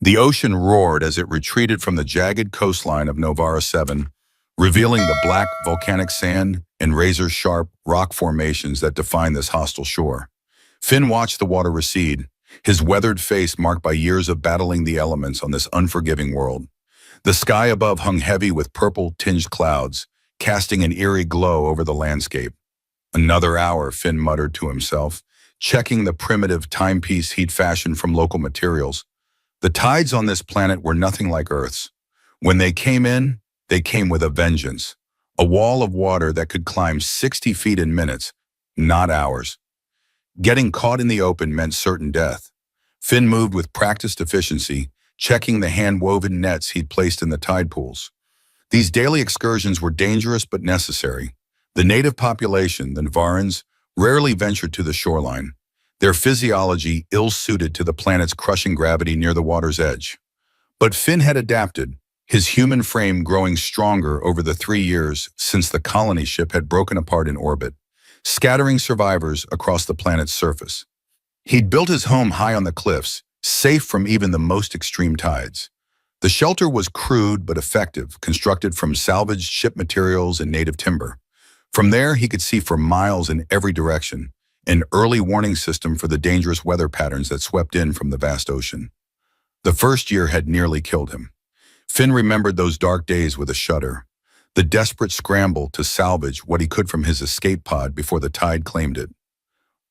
The ocean roared as it retreated from the jagged coastline of Novara 7, revealing the black volcanic sand and razor-sharp rock formations that define this hostile shore. Finn watched the water recede, his weathered face marked by years of battling the elements on this unforgiving world. The sky above hung heavy with purple-tinged clouds, casting an eerie glow over the landscape. Another hour, Finn muttered to himself, checking the primitive timepiece he'd fashioned from local materials. The tides on this planet were nothing like Earth's. When they came with a vengeance. A wall of water that could climb 60 feet in minutes, not hours. Getting caught in the open meant certain death. Finn moved with practiced efficiency, checking the hand-woven nets he'd placed in the tide pools. These daily excursions were dangerous but necessary. The native population, the Navarans, rarely ventured to the shoreline, their physiology ill-suited to the planet's crushing gravity near the water's edge. But Finn had adapted, his human frame growing stronger over the 3 years since the colony ship had broken apart in orbit, scattering survivors across the planet's surface. He'd built his home high on the cliffs, safe from even the most extreme tides. The shelter was crude but effective, constructed from salvaged ship materials and native timber. From there, he could see for miles in every direction, an early warning system for the dangerous weather patterns that swept in from the vast ocean. The first year had nearly killed him. Finn remembered those dark days with a shudder, the desperate scramble to salvage what he could from his escape pod before the tide claimed it.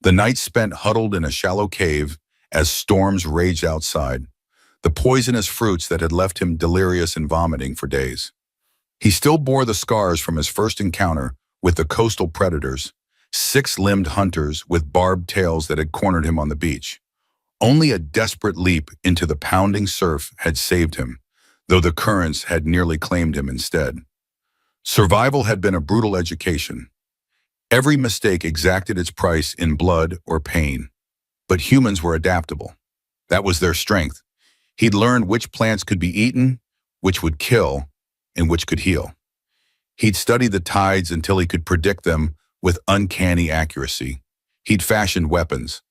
The nights spent huddled in a shallow cave as storms raged outside, the poisonous fruits that had left him delirious and vomiting for days. He still bore the scars from his first encounter with the coastal predators, six-limbed hunters with barbed tails that had cornered him on the beach. Only a desperate leap into the pounding surf had saved him, though the currents had nearly claimed him instead. Survival had been a brutal education. Every mistake exacted its price in blood or pain. But humans were adaptable. That was their strength. He'd learned which plants could be eaten, which would kill, and which could heal. He'd studied the tides until he could predict them with uncanny accuracy. He'd fashioned weapons,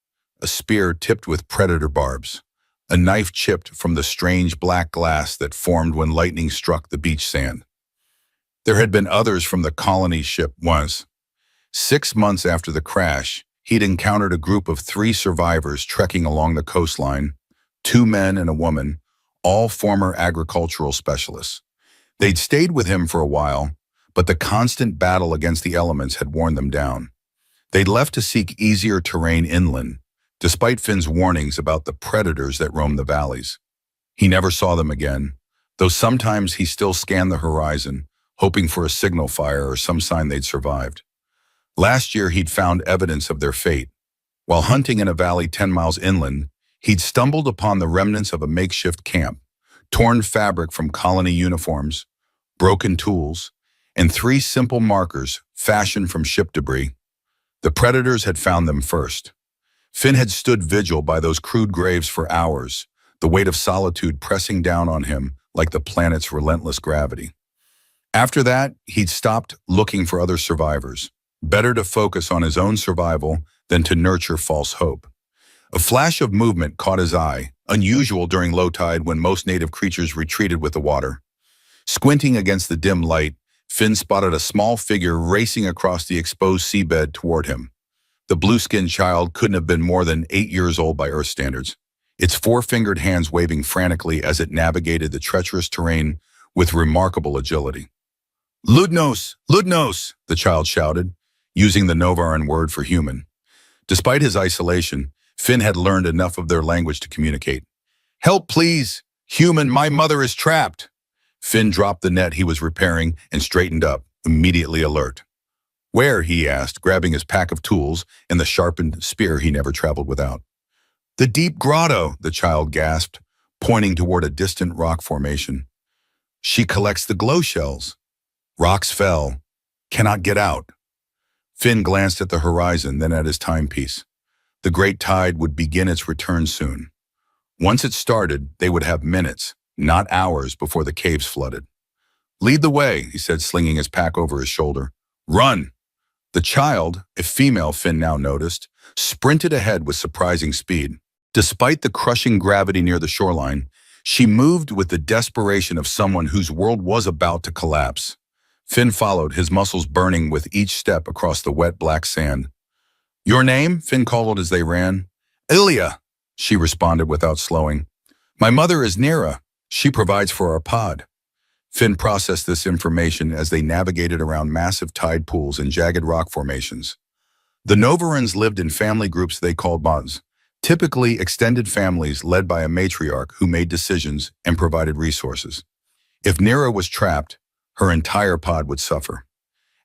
a spear tipped with predator barbs, a knife chipped from the strange black glass that formed when lightning struck the beach sand. There had been others from the colony ship once. 6 months after the crash, he'd encountered a group of 3 survivors trekking along the coastline, 2 men and a woman, all former agricultural specialists. They'd stayed with him for a while, but the constant battle against the elements had worn them down. They'd left to seek easier terrain inland, despite Finn's warnings about the predators that roamed the valleys. He never saw them again, though sometimes he still scanned the horizon, hoping for a signal fire or some sign they'd survived. Last year, he'd found evidence of their fate. While hunting in a valley 10 miles inland, he'd stumbled upon the remnants of a makeshift camp, torn fabric from colony uniforms, broken tools, and 3 simple markers fashioned from ship debris. The predators had found them first. Finn had stood vigil by those crude graves for hours, the weight of solitude pressing down on him like the planet's relentless gravity. After that, he'd stopped looking for other survivors. Better to focus on his own survival than to nurture false hope. A flash of movement caught his eye, unusual during low tide when most native creatures retreated with the water. Squinting against the dim light, Finn spotted a small figure racing across the exposed seabed toward him. The blue-skinned child couldn't have been more than 8 years old by Earth standards, its 4-fingered hands waving frantically as it navigated the treacherous terrain with remarkable agility. "Ludnos! Ludnos!" the child shouted, using the Novaran word for human. Despite his isolation, Finn had learned enough of their language to communicate. "Help, please! Human, my mother is trapped!" Finn dropped the net he was repairing and straightened up, immediately alert. "Where?" he asked, grabbing his pack of tools and the sharpened spear he never traveled without. "The deep grotto," the child gasped, pointing toward a distant rock formation. "She collects the glow shells. Rocks fell. Cannot get out." Finn glanced at the horizon, then at his timepiece. The great tide would begin its return soon. Once it started, they would have minutes, not hours, before the caves flooded. "Lead the way," he said, slinging his pack over his shoulder. "Run!" The child, a female Finn now noticed, sprinted ahead with surprising speed. Despite the crushing gravity near the shoreline, She moved with the desperation of someone whose world was about to collapse. Finn followed, his muscles burning with each step across the wet black sand. "Your name?" Finn called as they ran. "Ilya," she responded without slowing. "My mother is Nira. She provides for our pod." Finn processed this information as they navigated around massive tide pools and jagged rock formations. The Novarans lived in family groups they called mods, typically extended families led by a matriarch who made decisions and provided resources. If Nira was trapped, her entire pod would suffer.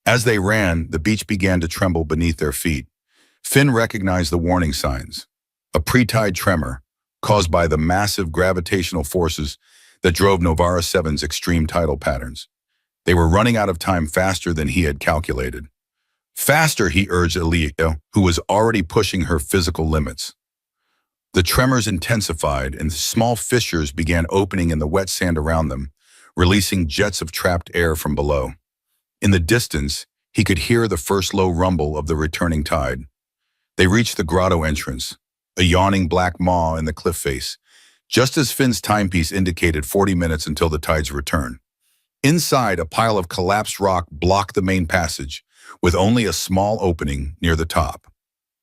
As they ran, the beach began to tremble beneath their feet. Finn recognized the warning signs: a pre-tide tremor caused by the massive gravitational forces that drove Novara 7's extreme tidal patterns. They were running out of time faster than he had calculated. "Faster," he urged Ilya, who was already pushing her physical limits. The tremors intensified and small fissures began opening in the wet sand around them, releasing jets of trapped air from below. In the distance, he could hear the first low rumble of the returning tide. They reached the grotto entrance, a yawning black maw in the cliff face, just as Finn's timepiece indicated 40 minutes until the tide's return. Inside, a pile of collapsed rock blocked the main passage, with only a small opening near the top.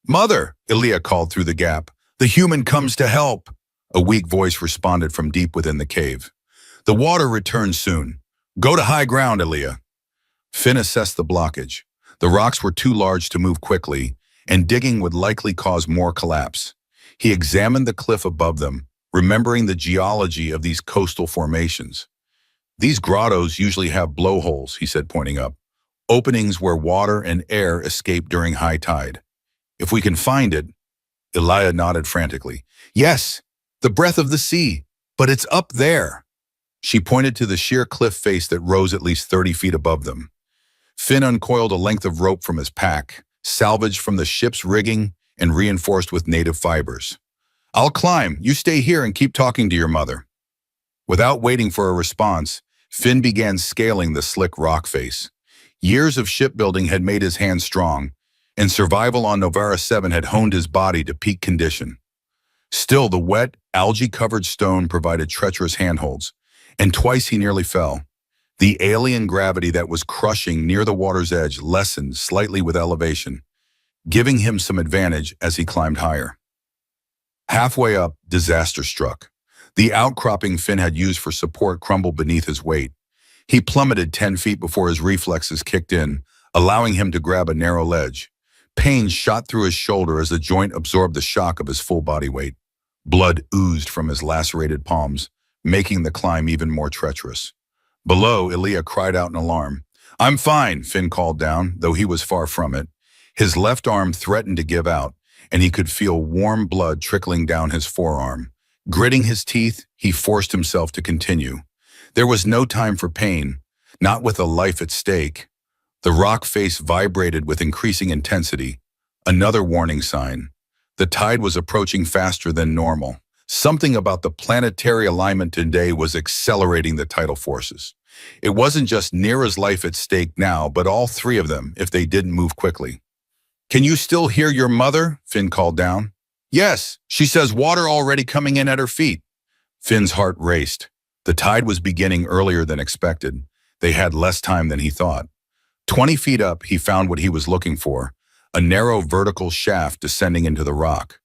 "Mother," Ilya called through the gap, "the human comes to help." A weak voice responded from deep within the cave. "The water returns soon. Go to high ground, Ilya." Finn assessed the blockage. The rocks were too large to move quickly, and digging would likely cause more collapse. He examined the cliff above them, remembering the geology of these coastal formations. "These grottos usually have blowholes," he said, pointing up, "openings where water and air escape during high tide. If we can find it—" Ilya nodded frantically. "Yes, the breath of the sea, but it's up there." She pointed to the sheer cliff face that rose at least 30 feet above them. Finn uncoiled a length of rope from his pack, salvaged from the ship's rigging and reinforced with native fibers. "I'll climb. You stay here and keep talking to your mother." Without waiting for a response, Finn began scaling the slick rock face. Years of shipbuilding had made his hands strong, and survival on Novara 7 had honed his body to peak condition. Still, the wet, algae-covered stone provided treacherous handholds, and twice he nearly fell. The alien gravity that was crushing near the water's edge lessened slightly with elevation, giving him some advantage as he climbed higher. Halfway up, disaster struck. The outcropping Finn had used for support crumbled beneath his weight. He plummeted 10 feet before his reflexes kicked in, allowing him to grab a narrow ledge. Pain shot through his shoulder as the joint absorbed the shock of his full body weight. Blood oozed from his lacerated palms, making the climb even more treacherous. Below, Ilya cried out in alarm. "I'm fine," Finn called down, though he was far from it. His left arm threatened to give out, and he could feel warm blood trickling down his forearm. Gritting his teeth, he forced himself to continue. There was no time for pain, not with a life at stake. The rock face vibrated with increasing intensity, another warning sign. The tide was approaching faster than normal. Something about the planetary alignment today was accelerating the tidal forces. It wasn't just Nira's life at stake now, but all three of them if they didn't move quickly. "Can you still hear your mother?" Finn called down. "Yes, she says water already coming in at her feet." Finn's heart raced. The tide was beginning earlier than expected. They had less time than he thought. 20 feet up, he found what he was looking for, a narrow vertical shaft descending into the rock.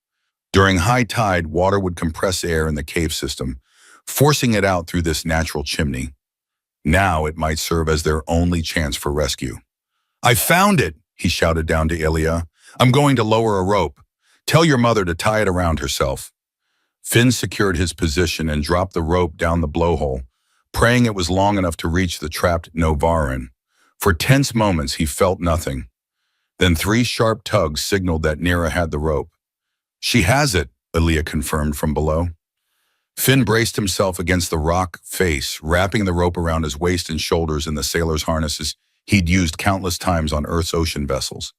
During high tide, water would compress air in the cave system, forcing it out through this natural chimney. Now it might serve as their only chance for rescue. "I found it," he shouted down to Ilya. "I'm going to lower a rope. Tell your mother to tie it around herself." Finn secured his position and dropped the rope down the blowhole, praying it was long enough to reach the trapped Novaran. For tense moments, he felt nothing. Then 3 sharp tugs signaled that Nira had the rope. "She has it," Ilya confirmed from below. Finn braced himself against the rock face, wrapping the rope around his waist and shoulders in the sailor's harnesses he'd used countless times on Earth's ocean vessels.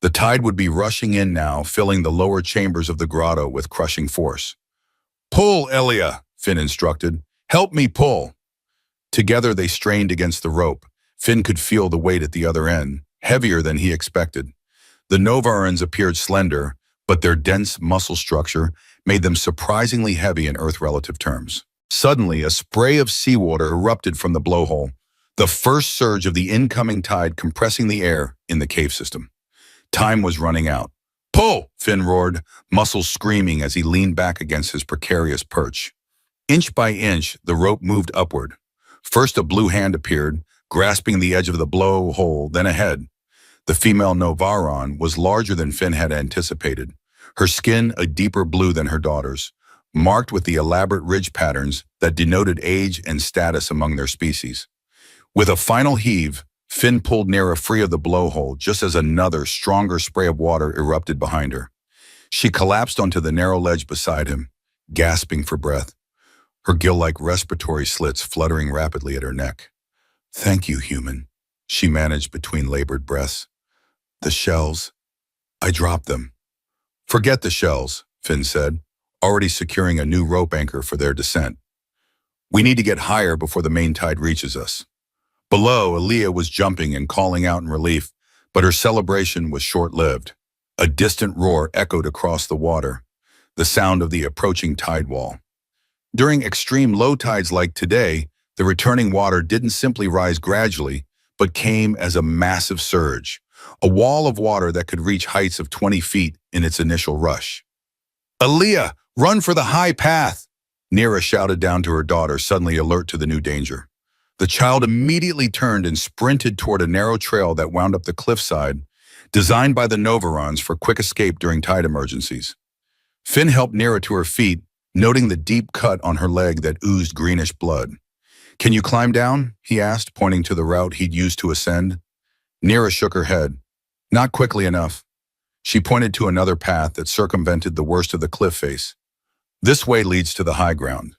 The tide would be rushing in now, filling the lower chambers of the grotto with crushing force. "Pull, Ilya," Finn instructed. "Help me pull." Together they strained against the rope. Finn could feel the weight at the other end, heavier than he expected. The Novarans appeared slender, but their dense muscle structure made them surprisingly heavy in Earth relative terms. Suddenly, a spray of seawater erupted from the blowhole, the first surge of the incoming tide compressing the air in the cave system. Time was running out. Pull! Finn roared, muscles screaming as he leaned back against his precarious perch. Inch by inch, the rope moved upward. First, a blue hand appeared, grasping the edge of the blowhole, then a head. The female Novaron was larger than Finn had anticipated, her skin a deeper blue than her daughter's, marked with the elaborate ridge patterns that denoted age and status among their species. With a final heave, Finn pulled Nera free of the blowhole just as another, stronger spray of water erupted behind her. She collapsed onto the narrow ledge beside him, gasping for breath, her gill-like respiratory slits fluttering rapidly at her neck. "Thank you, human," she managed between labored breaths. "The shells, I dropped them." "Forget the shells," Finn said, already securing a new rope anchor for their descent. "We need to get higher before the main tide reaches us." Below, Aaliyah was jumping and calling out in relief, but her celebration was short-lived. A distant roar echoed across the water, the sound of the approaching tide wall. During extreme low tides like today, the returning water didn't simply rise gradually, but came as a massive surge, a wall of water that could reach heights of 20 feet in its initial rush. "Aaliyah, run for the high path!" Nera shouted down to her daughter, suddenly alert to the new danger. The child immediately turned and sprinted toward a narrow trail that wound up the cliffside, designed by the Novarons for quick escape during tide emergencies. Finn helped Nera to her feet, noting the deep cut on her leg that oozed greenish blood. "Can you climb down?" he asked, pointing to the route he'd used to ascend. Nera shook her head. "Not quickly enough." She pointed to another path that circumvented the worst of the cliff face. "This way leads to the high ground."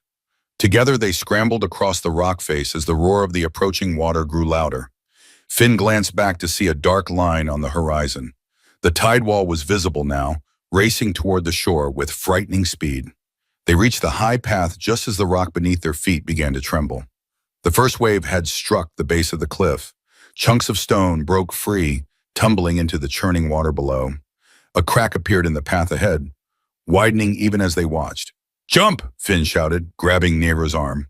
Together they scrambled across the rock face as the roar of the approaching water grew louder. Finn glanced back to see a dark line on the horizon. The tide wall was visible now, racing toward the shore with frightening speed. They reached the high path just as the rock beneath their feet began to tremble. The first wave had struck the base of the cliff. Chunks of stone broke free, tumbling into the churning water below. A crack appeared in the path ahead, widening even as they watched. "Jump!" Finn shouted, grabbing Nera's arm.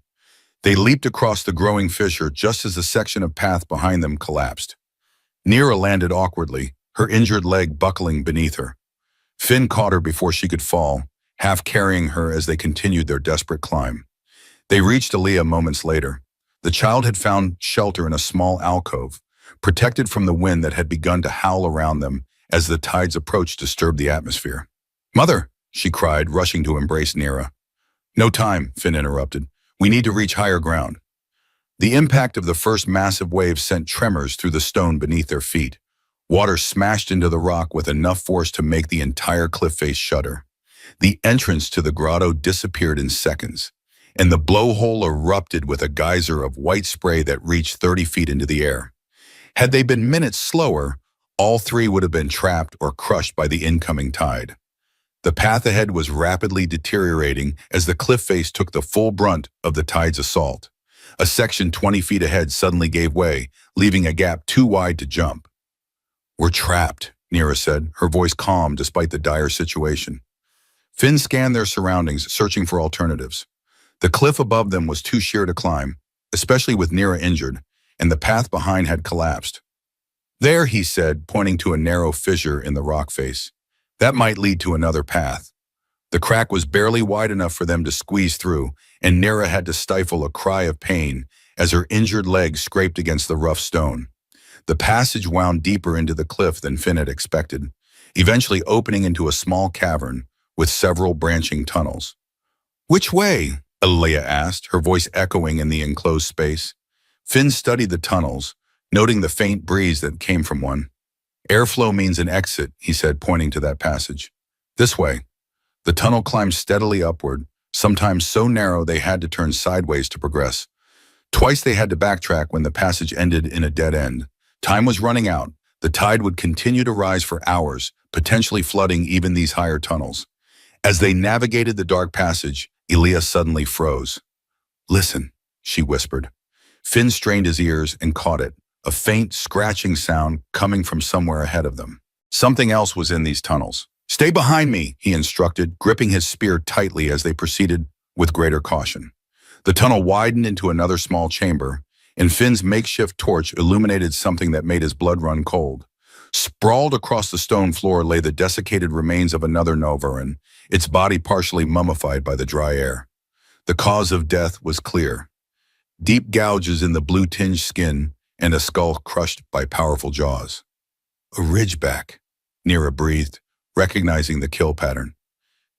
They leaped across the growing fissure just as the section of path behind them collapsed. Nera landed awkwardly, her injured leg buckling beneath her. Finn caught her before she could fall, half carrying her as they continued their desperate climb. They reached Aaliyah moments later. The child had found shelter in a small alcove, protected from the wind that had begun to howl around them as the tides approached disturbed the atmosphere. "Mother!" she cried, rushing to embrace Nera. "No time," Finn interrupted. "We need to reach higher ground." The impact of the first massive wave sent tremors through the stone beneath their feet. Water smashed into the rock with enough force to make the entire cliff face shudder. The entrance to the grotto disappeared in seconds, and the blowhole erupted with a geyser of white spray that reached 30 feet into the air. Had they been minutes slower, all three would have been trapped or crushed by the incoming tide. The path ahead was rapidly deteriorating as the cliff face took the full brunt of the tide's assault. A section 20 feet ahead suddenly gave way, leaving a gap too wide to jump. "We're trapped," Nera said, her voice calm despite the dire situation. Finn scanned their surroundings, searching for alternatives. The cliff above them was too sheer to climb, especially with Nera injured, and the path behind had collapsed. "There," he said, pointing to a narrow fissure in the rock face. "That might lead to another path." The crack was barely wide enough for them to squeeze through, and Nera had to stifle a cry of pain as her injured leg scraped against the rough stone. The passage wound deeper into the cliff than Finn had expected, eventually opening into a small cavern with several branching tunnels. "Which way?" Aaliyah asked, her voice echoing in the enclosed space. Finn studied the tunnels, noting the faint breeze that came from one. "Airflow means an exit," he said, pointing to that passage. "This way." The tunnel climbed steadily upward, sometimes so narrow they had to turn sideways to progress. Twice they had to backtrack when the passage ended in a dead end. Time was running out. The tide would continue to rise for hours, potentially flooding even these higher tunnels. As they navigated the dark passage, Aaliyah suddenly froze. "Listen," she whispered. Finn strained his ears and caught it, a faint scratching sound coming from somewhere ahead of them. Something else was in these tunnels. "Stay behind me," he instructed, gripping his spear tightly as they proceeded with greater caution. The tunnel widened into another small chamber, and Finn's makeshift torch illuminated something that made his blood run cold. Sprawled across the stone floor lay the desiccated remains of another Novaran, its body partially mummified by the dry air. The cause of death was clear. Deep gouges in the blue-tinged skin and a skull crushed by powerful jaws. A ridgeback, Nira breathed, recognizing the kill pattern.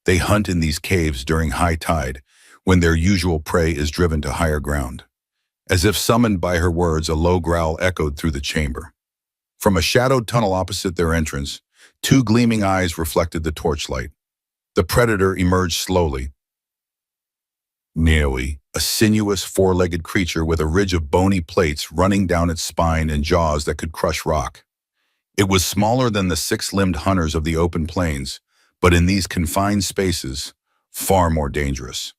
They hunt in these caves during high tide, when their usual prey is driven to higher ground. As if summoned by her words, a low growl echoed through the chamber. From a shadowed tunnel opposite their entrance, two gleaming eyes reflected the torchlight. The predator emerged slowly. Neoi, a sinuous four-legged creature with a ridge of bony plates running down its spine and jaws that could crush rock. It was smaller than the six-limbed hunters of the open plains, but in these confined spaces, far more dangerous.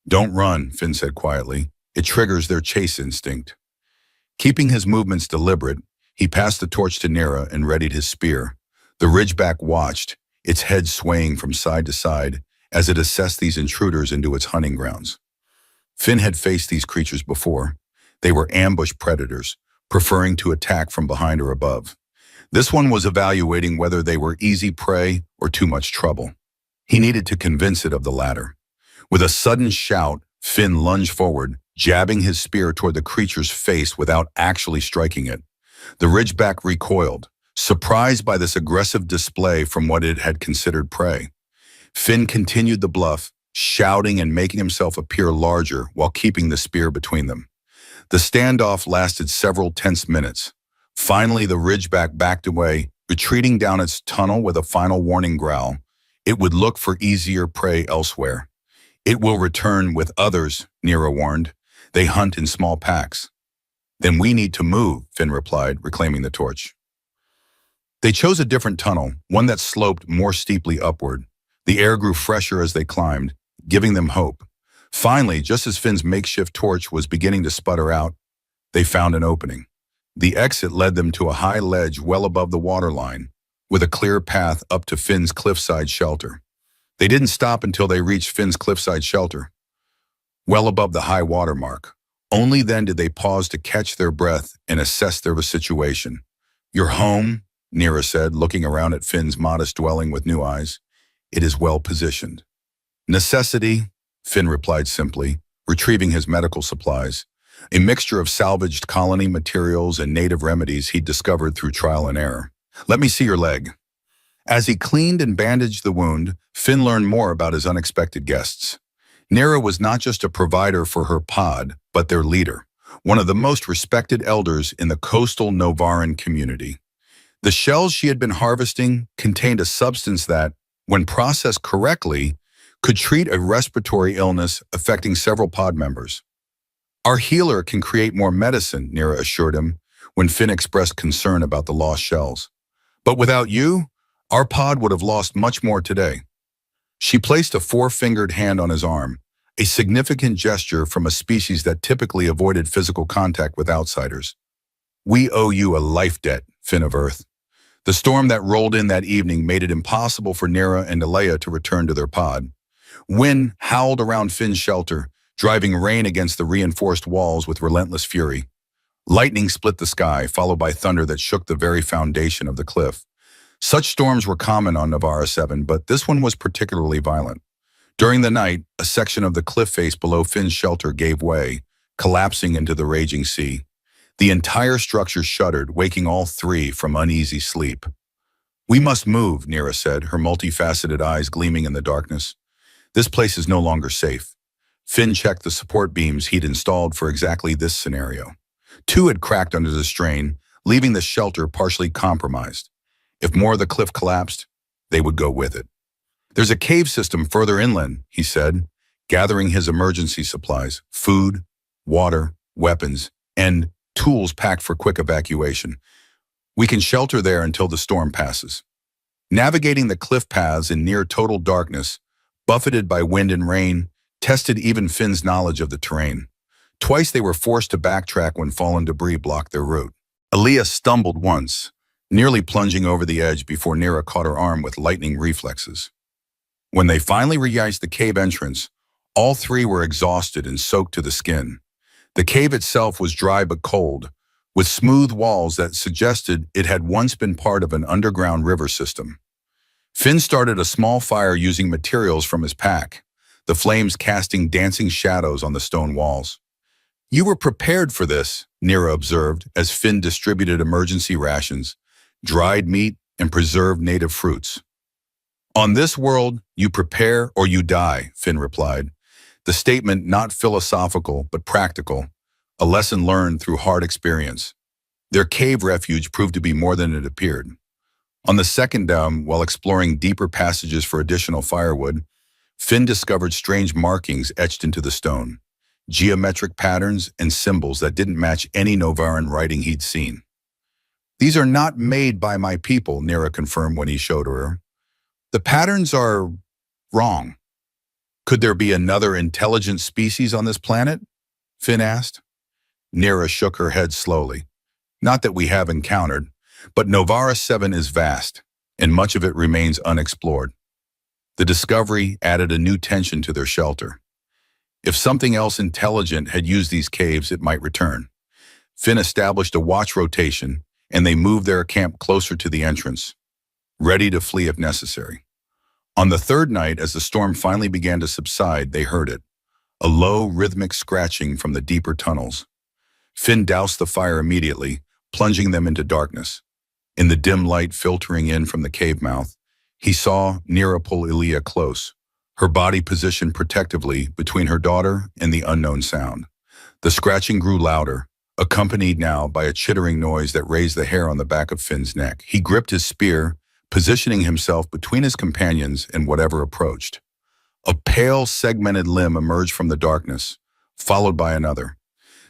"Don't run," Finn said quietly. "It triggers their chase instinct." Keeping his movements deliberate, he passed the torch to Nira and readied his spear. The ridgeback watched, its head swaying from side to side as it assessed these intruders into its hunting grounds. Finn had faced these creatures before. They were ambush predators, preferring to attack from behind or above. This one was evaluating whether they were easy prey or too much trouble. He needed to convince it of the latter. With a sudden shout, Finn lunged forward, jabbing his spear toward the creature's face without actually striking it. The ridgeback recoiled, surprised by this aggressive display from what it had considered prey. Finn continued the bluff, shouting and making himself appear larger while keeping the spear between them. The standoff lasted several tense minutes. Finally, the ridgeback backed away, retreating down its tunnel with a final warning growl. It would look for easier prey elsewhere. "It will return with others," Nira warned. "They hunt in small packs." "Then we need to move," Finn replied, reclaiming the torch. They chose a different tunnel, one that sloped more steeply upward. The air grew fresher as they climbed, giving them hope. Finally, just as Finn's makeshift torch was beginning to sputter out, they found an opening. The exit led them to a high ledge well above the waterline, with a clear path up to Finn's cliffside shelter. They didn't stop until they reached Finn's cliffside shelter, well above the high water mark. Only then did they pause to catch their breath and assess their situation. "Your home," Nira said, looking around at Finn's modest dwelling with new eyes. "It is well positioned." "Necessity," Finn replied simply, retrieving his medical supplies, a mixture of salvaged colony materials and native remedies he'd discovered through trial and error. "Let me see your leg." As he cleaned and bandaged the wound, Finn learned more about his unexpected guests. Nira was not just a provider for her pod, but their leader, one of the most respected elders in the coastal Novaran community. The shells she had been harvesting contained a substance that, when processed correctly, could treat a respiratory illness affecting several pod members. "Our healer can create more medicine," Nira assured him when Finn expressed concern about the lost shells. "But without you, our pod would have lost much more today." She placed a four-fingered hand on his arm, a significant gesture from a species that typically avoided physical contact with outsiders. "We owe you a life debt, Finn of Earth." The storm that rolled in that evening made it impossible for Nira and Alea to return to their pod. Wind howled around Finn's shelter, driving rain against the reinforced walls with relentless fury. Lightning split the sky, followed by thunder that shook the very foundation of the cliff. Such storms were common on Novara 7, but this one was particularly violent. During the night, a section of the cliff face below Finn's shelter gave way, collapsing into the raging sea. The entire structure shuddered, waking all three from uneasy sleep. "We must move," Nira said, her multifaceted eyes gleaming in the darkness. "This place is no longer safe." Finn checked the support beams he'd installed for exactly this scenario. Two had cracked under the strain, leaving the shelter partially compromised. If more of the cliff collapsed, they would go with it. "There's a cave system further inland," he said, gathering his emergency supplies, food, water, weapons, and tools packed for quick evacuation. "We can shelter there until the storm passes." Navigating the cliff paths in near total darkness, buffeted by wind and rain, tested even Finn's knowledge of the terrain. Twice they were forced to backtrack when fallen debris blocked their route. Alea stumbled once, nearly plunging over the edge before Nira caught her arm with lightning reflexes. When they finally re-iced the cave entrance, All three were exhausted and soaked to the skin. The cave itself was dry but cold, with smooth walls that suggested it had once been part of an underground river system. Finn started a small fire using materials from his pack, the flames casting dancing shadows on the stone walls. "You were prepared for this," Nira observed as Finn distributed emergency rations, dried meat, and preserved native fruits. "On this world, you prepare or you die," Finn replied. The statement not philosophical but practical, a lesson learned through hard experience. Their cave refuge proved to be more than it appeared. On the second dam, while exploring deeper passages for additional firewood, Finn discovered strange markings etched into the stone, geometric patterns and symbols that didn't match any Novaran writing he'd seen. "These are not made by my people," Nira confirmed when he showed her. "The patterns are wrong." "Could there be another intelligent species on this planet?" Finn asked. Nira shook her head slowly. "Not that we have encountered, but Novara 7 is vast, and much of it remains unexplored." The discovery added a new tension to their shelter. If something else intelligent had used these caves, it might return. Finn established a watch rotation, and they moved their camp closer to the entrance, ready to flee if necessary. On the third night, as the storm finally began to subside, they heard it, a low, rhythmic scratching from the deeper tunnels. Finn doused the fire immediately, plunging them into darkness. In the dim light filtering in from the cave mouth, he saw Nira pull Ilya close, her body positioned protectively between her daughter and the unknown sound. The scratching grew louder, accompanied now by a chittering noise that raised the hair on the back of Finn's neck. He gripped his spear, positioning himself between his companions and whatever approached. A pale, segmented limb emerged from the darkness, followed by another.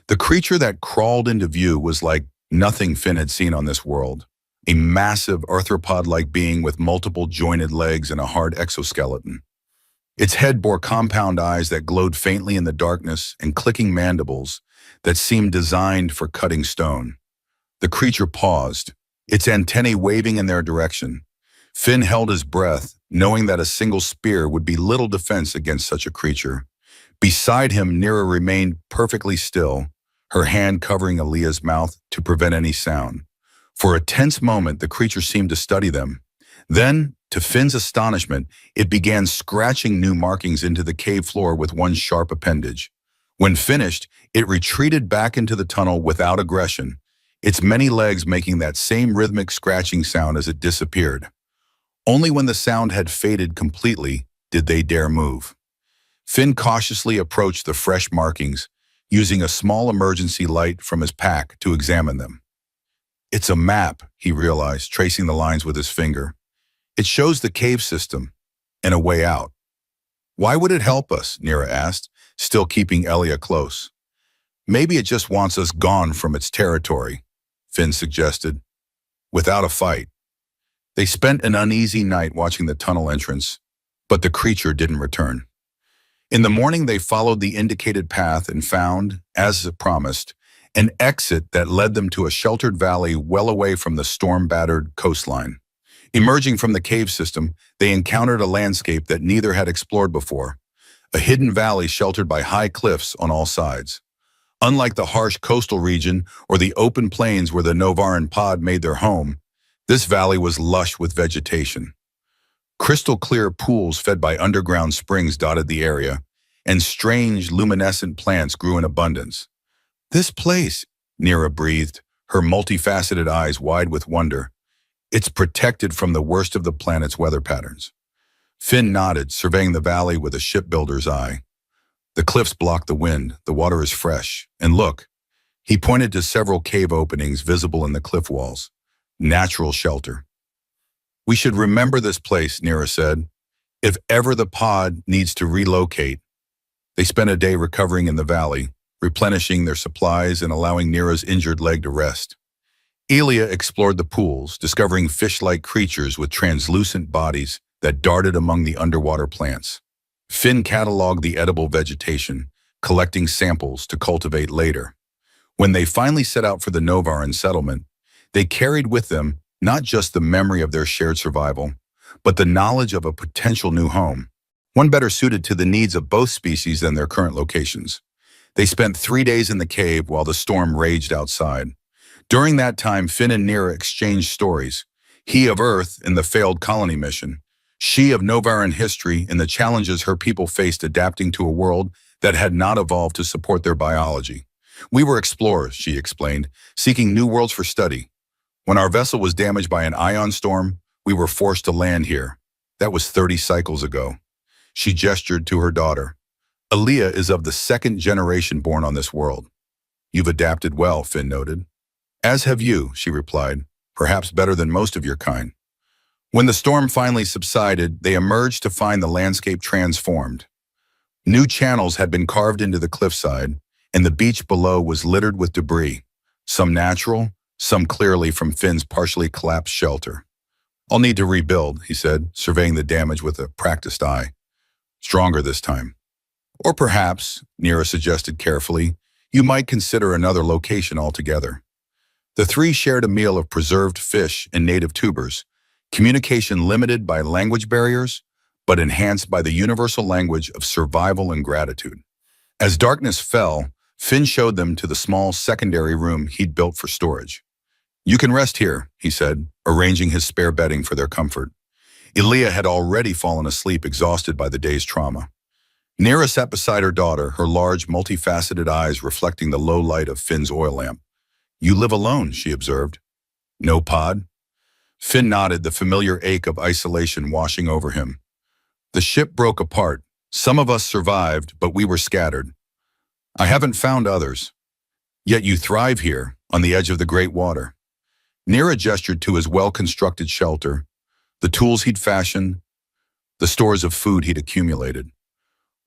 The creature that crawled into view was like nothing Finn had seen on this world, a massive arthropod-like being with multiple jointed legs and a hard exoskeleton. Its head bore compound eyes that glowed faintly in the darkness and clicking mandibles that seemed designed for cutting stone. The creature paused, its antennae waving in their direction. Finn held his breath, knowing that a single spear would be little defense against such a creature. Beside him, Nira remained perfectly still, her hand covering Aaliyah's mouth to prevent any sound. For a tense moment, the creature seemed to study them. Then, to Finn's astonishment, it began scratching new markings into the cave floor with one sharp appendage. When finished, it retreated back into the tunnel without aggression, its many legs making that same rhythmic scratching sound as it disappeared. Only when the sound had faded completely did they dare move. Finn cautiously approached the fresh markings, using a small emergency light from his pack to examine them. "It's a map," he realized, tracing the lines with his finger. "It shows the cave system and a way out." "Why would it help us?" Nira asked, still keeping Elia close. "Maybe it just wants us gone from its territory," Finn suggested. "Without a fight." They spent an uneasy night watching the tunnel entrance, but the creature didn't return. In the morning, they followed the indicated path and found, as promised, an exit that led them to a sheltered valley well away from the storm-battered coastline. Emerging from the cave system, they encountered a landscape that neither had explored before, a hidden valley sheltered by high cliffs on all sides. Unlike the harsh coastal region or the open plains where the Novaran pod made their home, this valley was lush with vegetation. Crystal-clear pools fed by underground springs dotted the area, and strange, luminescent plants grew in abundance. "This place," Nira breathed, her multifaceted eyes wide with wonder. "It's protected from the worst of the planet's weather patterns." Finn nodded, surveying the valley with a shipbuilder's eye. "The cliffs block the wind, the water is fresh, and look." He pointed to several cave openings visible in the cliff walls. "Natural shelter." "We should remember this place," Nira said, "if ever the pod needs to relocate." They spent a day recovering in the valley, replenishing their supplies and allowing Nira's injured leg to rest. Elia explored the pools, discovering fish-like creatures with translucent bodies that darted among the underwater plants. Finn cataloged the edible vegetation, collecting samples to cultivate later. When they finally set out for the Novaran settlement, they carried with them not just the memory of their shared survival, but the knowledge of a potential new home. one better suited to the needs of both species than their current locations. They spent 3 days in the cave while the storm raged outside. During that time, Finn and Nira exchanged stories. He of Earth in the failed colony mission, she of Novaran history and the challenges her people faced adapting to a world that had not evolved to support their biology. We were explorers, she explained, seeking new worlds for study. When our vessel was damaged by an ion storm, we were forced to land here. That was 30 cycles ago. She gestured to her daughter. Aaliyah is of the second generation born on this world. You've adapted well, Finn noted. As have you, she replied, perhaps better than most of your kind. When the storm finally subsided, they emerged to find the landscape transformed. New channels had been carved into the cliffside, and the beach below was littered with debris, some natural, some clearly from Finn's partially collapsed shelter. I'll need to rebuild, he said, surveying the damage with a practiced eye. Stronger this time. Or perhaps, Nira suggested carefully, you might consider another location altogether. The three shared a meal of preserved fish and native tubers, communication limited by language barriers, but enhanced by the universal language of survival and gratitude. As darkness fell, Finn showed them to the small secondary room he'd built for storage. You can rest here, he said, arranging his spare bedding for their comfort. Aaliyah had already fallen asleep, exhausted by the day's trauma. Nira sat beside her daughter, her large, multifaceted eyes reflecting the low light of Finn's oil lamp. You live alone, she observed. No pod? Finn nodded, the familiar ache of isolation washing over him. The ship broke apart. Some of us survived, but we were scattered. I haven't found others. Yet you thrive here, on the edge of the great water. Nira gestured to his well-constructed shelter, the tools he'd fashioned, the stores of food he'd accumulated.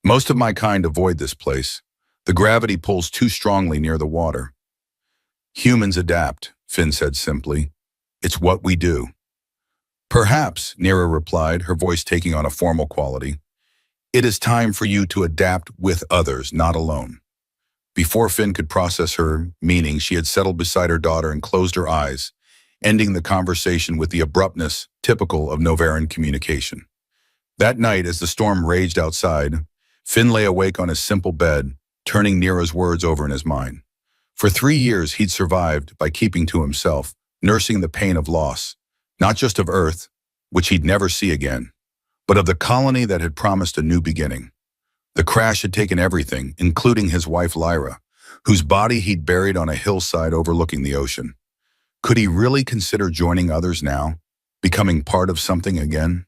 Most of my kind avoid this place. The gravity pulls too strongly near the water. Humans adapt, Finn said simply. It's what we do. Perhaps, Nira replied, her voice taking on a formal quality. It is time for you to adapt with others, not alone. Before Finn could process her meaning, she had settled beside her daughter and closed her eyes, ending the conversation with the abruptness typical of Novaran communication. That night, as the storm raged outside, Finn lay awake on his simple bed, turning Nira's words over in his mind. For 3 years, he'd survived by keeping to himself, nursing the pain of loss, not just of Earth, which he'd never see again, but of the colony that had promised a new beginning. The crash had taken everything, including his wife Lyra, whose body he'd buried on a hillside overlooking the ocean. Could he really consider joining others now, becoming part of something again?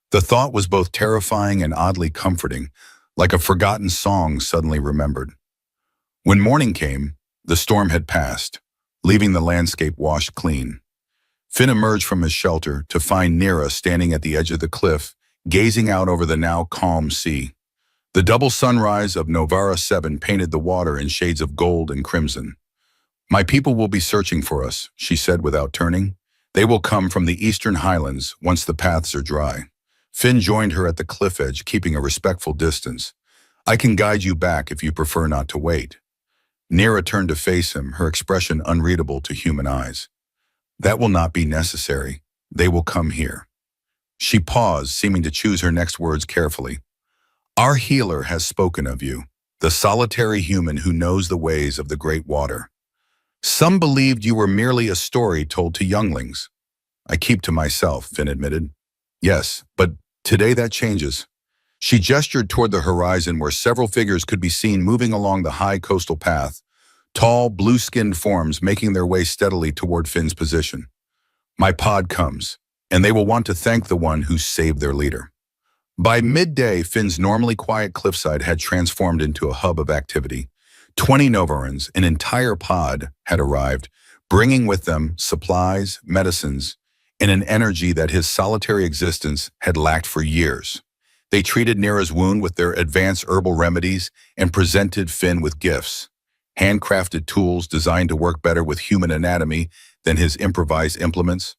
The thought was both terrifying and oddly comforting, like a forgotten song suddenly remembered. When morning came, the storm had passed, leaving the landscape washed clean. Finn emerged from his shelter to find Nira standing at the edge of the cliff, gazing out over the now calm sea. The double sunrise of Novara 7 painted the water in shades of gold and crimson. My people will be searching for us, she said without turning. They will come from the eastern highlands once the paths are dry. Finn joined her at the cliff edge, keeping a respectful distance. I can guide you back if you prefer not to wait. Nira turned to face him, her expression unreadable to human eyes. That will not be necessary. They will come here. She paused, seeming to choose her next words carefully. Our healer has spoken of you, the solitary human who knows the ways of the great water. Some believed you were merely a story told to younglings. I keep to myself, Finn admitted. Yes, but today that changes. She gestured toward the horizon where several figures could be seen moving along the high coastal path, tall, blue-skinned forms making their way steadily toward Finn's position. My pod comes, and they will want to thank the one who saved their leader. By midday, Finn's normally quiet cliffside had transformed into a hub of activity. 20 Novarans, an entire pod, had arrived, bringing with them supplies, medicines, and an energy that his solitary existence had lacked for years. They treated Nira's wound with their advanced herbal remedies and presented Finn with gifts, handcrafted tools designed to work better with human anatomy than his improvised implements,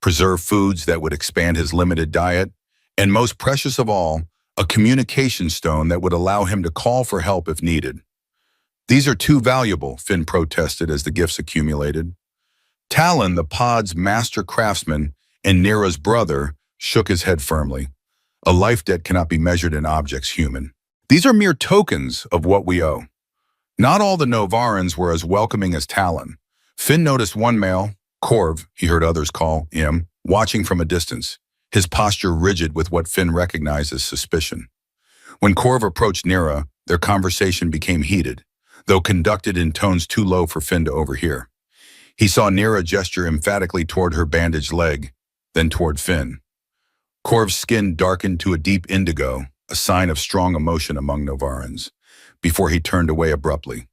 preserved foods that would expand his limited diet, and most precious of all, a communication stone that would allow him to call for help if needed. These are too valuable, Finn protested as the gifts accumulated. Talon, the pod's master craftsman and Nira's brother, shook his head firmly. A life debt cannot be measured in objects human. These are mere tokens of what we owe. Not all the Novarans were as welcoming as Talon. Finn noticed one male, Corv, he heard others call him, watching from a distance, his posture rigid with what Finn recognized as suspicion. When Corv approached Nira, their conversation became heated, though conducted in tones too low for Finn to overhear. He saw Nira gesture emphatically toward her bandaged leg, then toward Finn. Corv's skin darkened to a deep indigo, a sign of strong emotion among Novarans, before he turned away abruptly.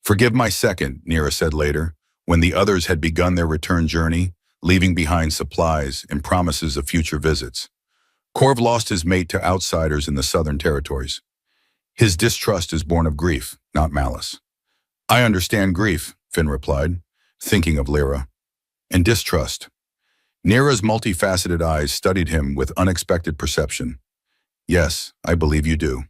"Forgive my second," Nira said later, when the others had begun their return journey, leaving behind supplies and promises of future visits. Corv lost his mate to outsiders in the southern territories. His distrust is born of grief, not malice. "I understand grief," Finn replied, thinking of Lyra. "And distrust." Nira's multifaceted eyes studied him with unexpected perception. "Yes, I believe you do."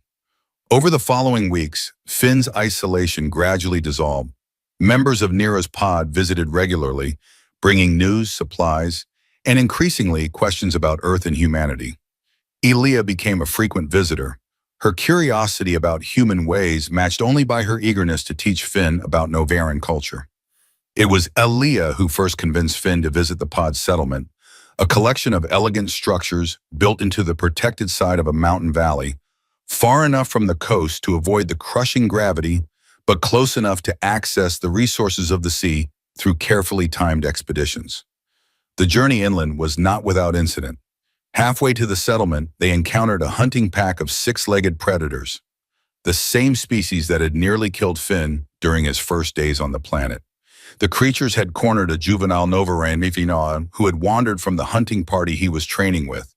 Over the following weeks, Finn's isolation gradually dissolved. Members of Nira's pod visited regularly, bringing news, supplies, and increasingly questions about Earth and humanity. Elia became a frequent visitor, her curiosity about human ways matched only by her eagerness to teach Finn about Novaran culture. It was Elia who first convinced Finn to visit the pod's settlement, a collection of elegant structures built into the protected side of a mountain valley, far enough from the coast to avoid the crushing gravity, but close enough to access the resources of the sea through carefully timed expeditions. The journey inland was not without incident. Halfway to the settlement, they encountered a hunting pack of six-legged predators, the same species that had nearly killed Finn during his first days on the planet. The creatures had cornered a juvenile Novaran Mifinaw who had wandered from the hunting party he was training with.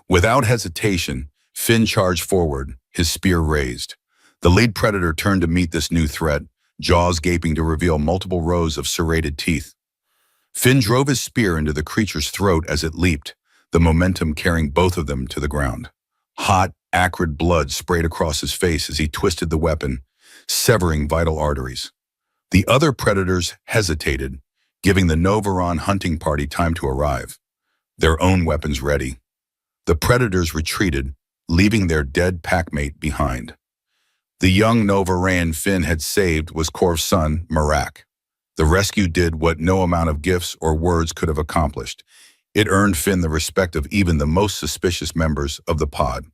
Without hesitation, Finn charged forward, his spear raised. The lead predator turned to meet this new threat, jaws gaping to reveal multiple rows of serrated teeth. Finn drove his spear into the creature's throat as it leaped, the momentum carrying both of them to the ground. Hot, acrid blood sprayed across his face as he twisted the weapon, severing vital arteries. The other predators hesitated, giving the Novaran hunting party time to arrive, their own weapons ready. The predators retreated, leaving their dead packmate behind. The young Novaran Finn had saved was Corv's son, Marak. The rescue did what no amount of gifts or words could have accomplished. It earned Finn the respect of even the most suspicious members of the pod.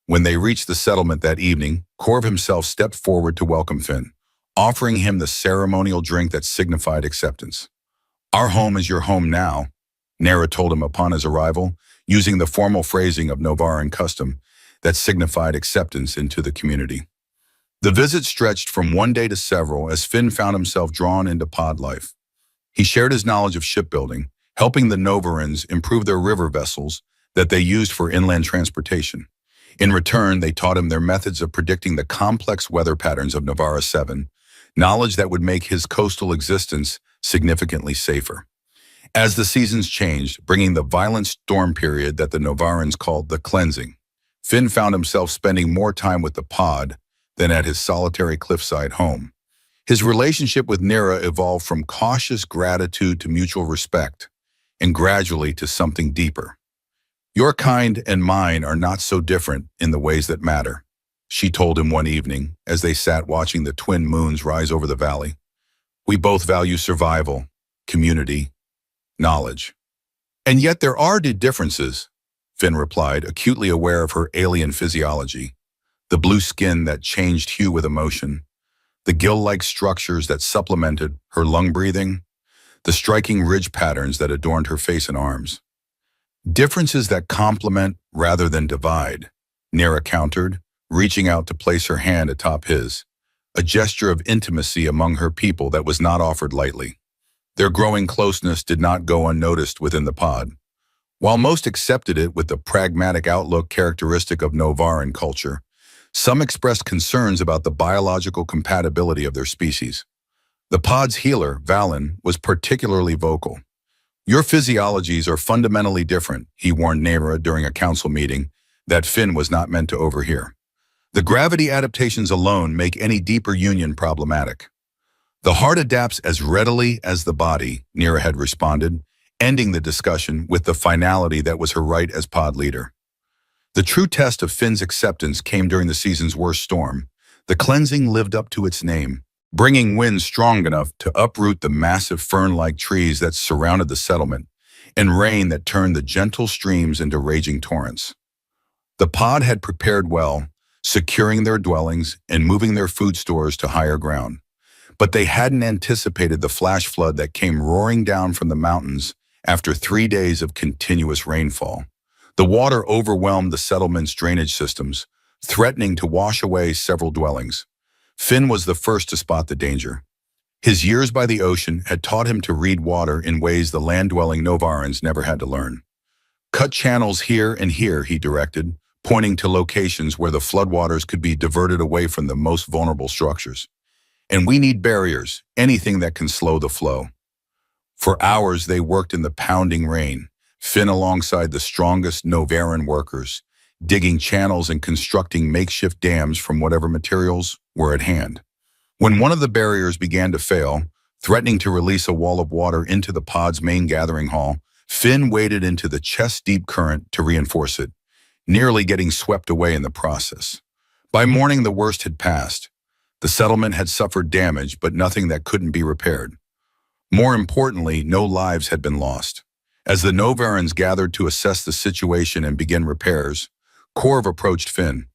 When they reached the settlement that evening, Corv himself stepped forward to welcome Finn, offering him the ceremonial drink that signified acceptance. "Our home is your home now," Nera told him upon his arrival, using the formal phrasing of Novaran custom that signified acceptance into the community. The visit stretched from one day to several as Finn found himself drawn into pod life. He shared his knowledge of shipbuilding, helping the Novarans improve their river vessels that they used for inland transportation. In return, they taught him their methods of predicting the complex weather patterns of Novara 7, knowledge that would make his coastal existence significantly safer. As the seasons changed, bringing the violent storm period that the Novarans called the cleansing, Finn found himself spending more time with the pod than at his solitary cliffside home. His relationship with Nira evolved from cautious gratitude to mutual respect, and gradually to something deeper. "Your kind and mine are not so different in the ways that matter," she told him one evening as they sat watching the twin moons rise over the valley. "We both value survival, community, knowledge. And yet there are differences," Finn replied, acutely aware of her alien physiology. The blue skin that changed hue with emotion, the gill-like structures that supplemented her lung breathing, the striking ridge patterns that adorned her face and arms. "Differences that complement rather than divide," Nira countered, reaching out to place her hand atop his, a gesture of intimacy among her people that was not offered lightly. Their growing closeness did not go unnoticed within the pod. While most accepted it with the pragmatic outlook characteristic of Novaran culture, some expressed concerns about the biological compatibility of their species. The pod's healer, Valen, was particularly vocal. "Your physiologies are fundamentally different," he warned Nera during a council meeting that Finn was not meant to overhear. "The gravity adaptations alone make any deeper union problematic." "The heart adapts as readily as the body," Nera had responded, ending the discussion with the finality that was her right as pod leader. The true test of Finn's acceptance came during the season's worst storm. The cleansing lived up to its name, bringing winds strong enough to uproot the massive fern-like trees that surrounded the settlement, and rain that turned the gentle streams into raging torrents. The pod had prepared well, securing their dwellings and moving their food stores to higher ground. But they hadn't anticipated the flash flood that came roaring down from the mountains after 3 days of continuous rainfall. The water overwhelmed the settlement's drainage systems, threatening to wash away several dwellings. Finn was the first to spot the danger. His years by the ocean had taught him to read water in ways the land-dwelling Novarans never had to learn. Cut channels here and here, he directed, pointing to locations where the floodwaters could be diverted away from the most vulnerable structures. And we need barriers, anything that can slow the flow. For hours they worked in the pounding rain, Finn alongside the strongest Novaran workers, digging channels and constructing makeshift dams from whatever materials were at hand. When one of the barriers began to fail, threatening to release a wall of water into the pod's main gathering hall, Finn waded into the chest-deep current to reinforce it, nearly getting swept away in the process. By morning, the worst had passed. The settlement had suffered damage, but nothing that couldn't be repaired. More importantly, no lives had been lost. As the Novarans gathered to assess the situation and begin repairs, Corv approached Finn.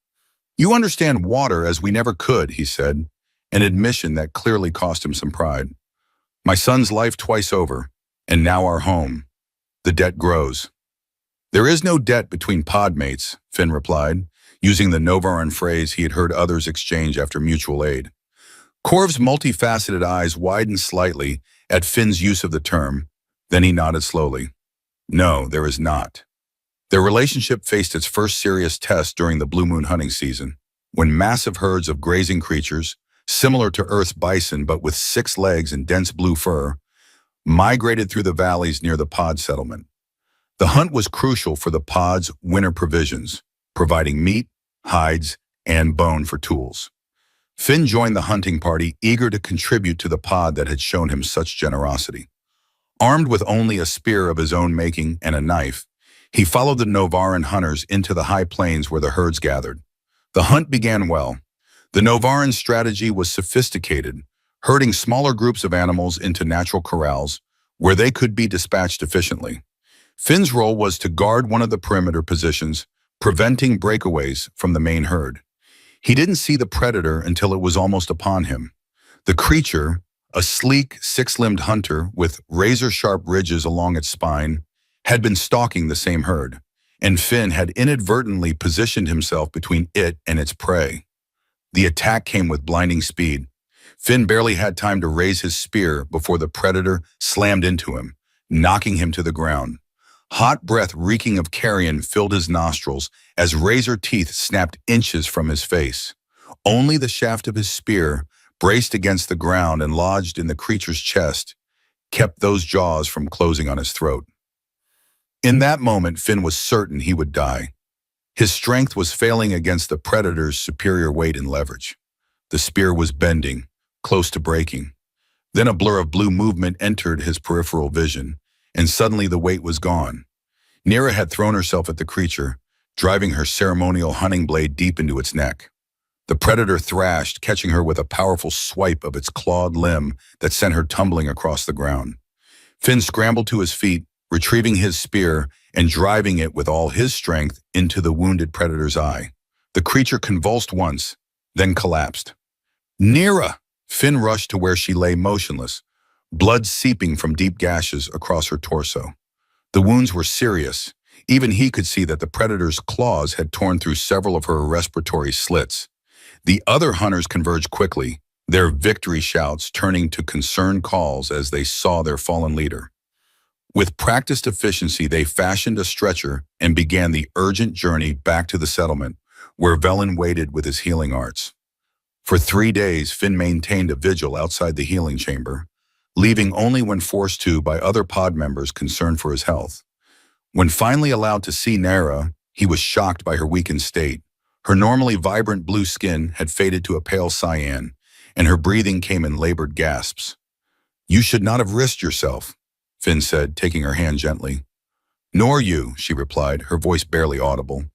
"You understand water as we never could," he said, an admission that clearly cost him some pride. "My son's life twice over, and now our home. The debt grows." "There is no debt between podmates," Finn replied, using the Novaran phrase he had heard others exchange after mutual aid. Corv's multifaceted eyes widened slightly at Finn's use of the term, then he nodded slowly. "No, there is not." Their relationship faced its first serious test during the blue moon hunting season, when massive herds of grazing creatures, similar to Earth's bison but with 6 legs and dense blue fur, migrated through the valleys near the pod settlement. The hunt was crucial for the pod's winter provisions, providing meat, hides, and bone for tools. Finn joined the hunting party, eager to contribute to the pod that had shown him such generosity. Armed with only a spear of his own making and a knife, he followed the Novaran hunters into the high plains where the herds gathered. The hunt began well. The Novaran strategy was sophisticated, herding smaller groups of animals into natural corrals where they could be dispatched efficiently. Finn's role was to guard one of the perimeter positions, preventing breakaways from the main herd. He didn't see the predator until it was almost upon him. The creature, a sleek, 6-limbed hunter with razor-sharp ridges along its spine, had been stalking the same herd, and Finn had inadvertently positioned himself between it and its prey. The attack came with blinding speed. Finn barely had time to raise his spear before the predator slammed into him, knocking him to the ground. Hot breath reeking of carrion filled his nostrils as razor teeth snapped inches from his face. Only the shaft of his spear, braced against the ground and lodged in the creature's chest, kept those jaws from closing on his throat. In that moment, Finn was certain he would die. His strength was failing against the predator's superior weight and leverage. The spear was bending, close to breaking. Then a blur of blue movement entered his peripheral vision, and suddenly the weight was gone. Nira had thrown herself at the creature, driving her ceremonial hunting blade deep into its neck. The predator thrashed, catching her with a powerful swipe of its clawed limb that sent her tumbling across the ground. Finn scrambled to his feet, retrieving his spear and driving it with all his strength into the wounded predator's eye. The creature convulsed once, then collapsed. "Nira!" Finn rushed to where she lay motionless, blood seeping from deep gashes across her torso. The wounds were serious. Even he could see that the predator's claws had torn through several of her respiratory slits. The other hunters converged quickly, their victory shouts turning to concerned calls as they saw their fallen leader. With practiced efficiency, they fashioned a stretcher and began the urgent journey back to the settlement, where Velen waited with his healing arts. For 3 days, Finn maintained a vigil outside the healing chamber, leaving only when forced to by other pod members concerned for his health. When finally allowed to see Nara, he was shocked by her weakened state. Her normally vibrant blue skin had faded to a pale cyan, and her breathing came in labored gasps. "You should not have risked yourself," Finn said, taking her hand gently. "Nor you," she replied, her voice barely audible.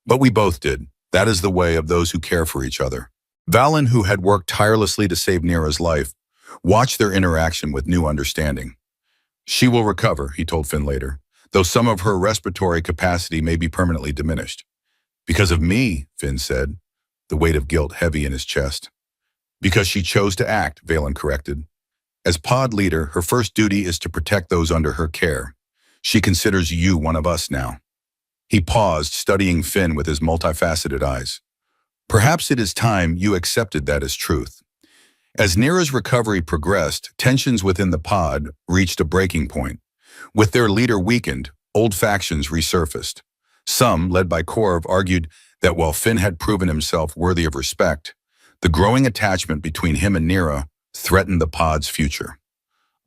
But we both did. That is the way of those who care for each other. Valen, who had worked tirelessly to save Nira's life, watched their interaction with new understanding. She will recover, he told Finn later, though some of her respiratory capacity may be permanently diminished. Because of me, Finn said, the weight of guilt heavy in his chest. Because she chose to act, Valen corrected. As pod leader, her first duty is to protect those under her care. She considers you one of us now. He paused, studying Finn with his multifaceted eyes. Perhaps it is time you accepted that as truth. As Nira's recovery progressed, tensions within the pod reached a breaking point. With their leader weakened, old factions resurfaced. Some, led by Korv, argued that while Finn had proven himself worthy of respect, the growing attachment between him and Nira threatened the pod's future.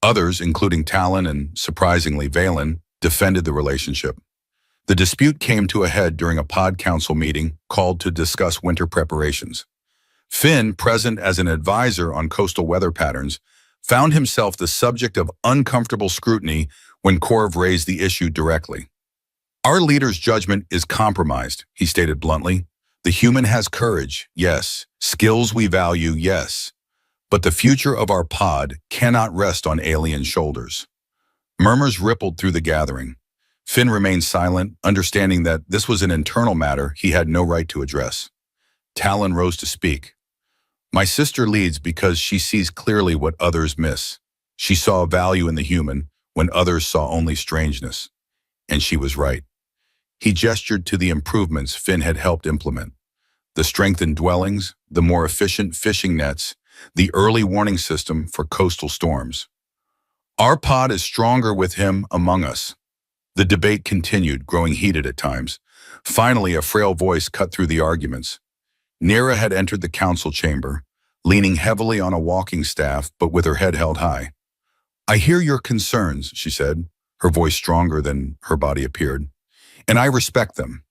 Others, including Talon and, surprisingly, Valen, defended the relationship. The dispute came to a head during a pod council meeting called to discuss winter preparations. Finn, present as an advisor on coastal weather patterns, found himself the subject of uncomfortable scrutiny when Korv raised the issue directly. Our leader's judgment is compromised, he stated bluntly. The human has courage, yes. Skills we value, yes. But the future of our pod cannot rest on alien shoulders. Murmurs rippled through the gathering. Finn remained silent, understanding that this was an internal matter he had no right to address. Talon rose to speak. My sister leads because she sees clearly what others miss. She saw value in the human when others saw only strangeness. And she was right. He gestured to the improvements Finn had helped implement. The strengthened dwellings, the more efficient fishing nets, the early warning system for coastal storms. Our pod is stronger with him among us. The debate continued, growing heated at times. Finally, a frail voice cut through the arguments. Nira had entered the council chamber, leaning heavily on a walking staff, but with her head held high. I hear your concerns, she said, her voice stronger than her body appeared, and I respect them.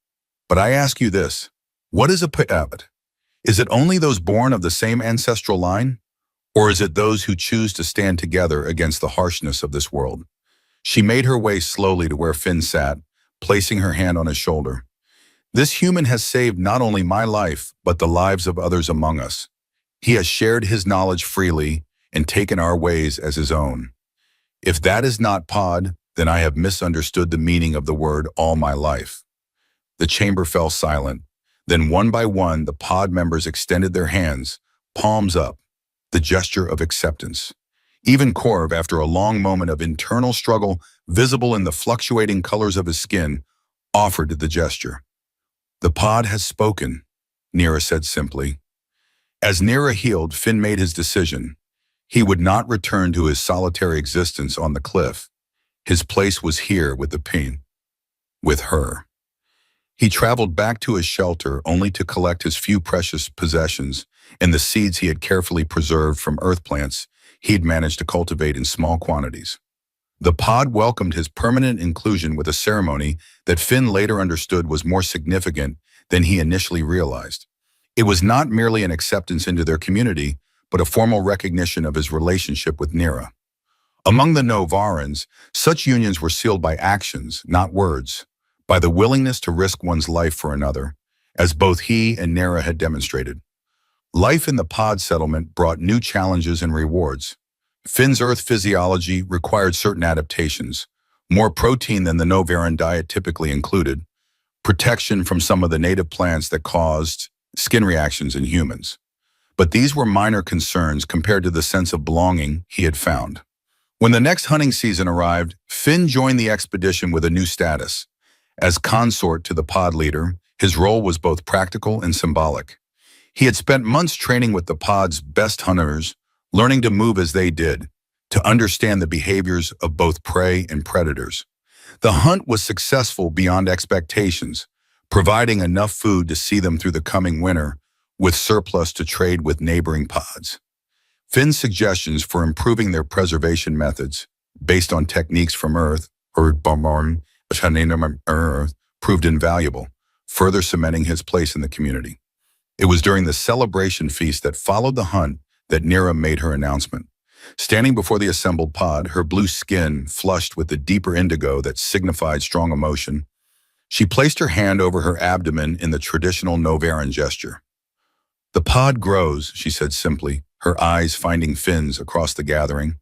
But I ask you this, what is a Pa'abat? Is it only those born of the same ancestral line? Or is it those who choose to stand together against the harshness of this world? She made her way slowly to where Finn sat, placing her hand on his shoulder. This human has saved not only my life, but the lives of others among us. He has shared his knowledge freely and taken our ways as his own. If that is not pod, then I have misunderstood the meaning of the word all my life. The chamber fell silent. Then one by one, the pod members extended their hands, palms up, the gesture of acceptance. Even Korv, after a long moment of internal struggle, visible in the fluctuating colors of his skin, offered the gesture. The pod has spoken, Nira said simply. As Nira healed, Finn made his decision. He would not return to his solitary existence on the cliff. His place was here with the pain, with her. He traveled back to his shelter only to collect his few precious possessions and the seeds he had carefully preserved from earth plants he had managed to cultivate in small quantities. The pod welcomed his permanent inclusion with a ceremony that Finn later understood was more significant than he initially realized. It was not merely an acceptance into their community, but a formal recognition of his relationship with Nira. Among the Novarans, such unions were sealed by actions, not words, by the willingness to risk one's life for another, as both he and Nira had demonstrated. Life in the pod settlement brought new challenges and rewards. Finn's earth physiology required certain adaptations, more protein than the Novaran diet typically included, protection from some of the native plants that caused skin reactions in humans. But these were minor concerns compared to the sense of belonging he had found. When the next hunting season arrived, Finn joined the expedition with a new status. As consort to the pod leader, his role was both practical and symbolic. He had spent months training with the pod's best hunters, learning to move as they did, to understand the behaviors of both prey and predators. The hunt was successful beyond expectations, providing enough food to see them through the coming winter, with surplus to trade with neighboring pods. Finn's suggestions for improving their preservation methods, based on techniques from Earth, proved invaluable, further cementing his place in the community. It was during the celebration feast that followed the hunt that Nira made her announcement. Standing before the assembled pod, her blue skin flushed with the deeper indigo that signified strong emotion, She placed her hand over her abdomen in the traditional Novaran gesture. "The pod grows," she said simply, her eyes finding Finn's across the gathering.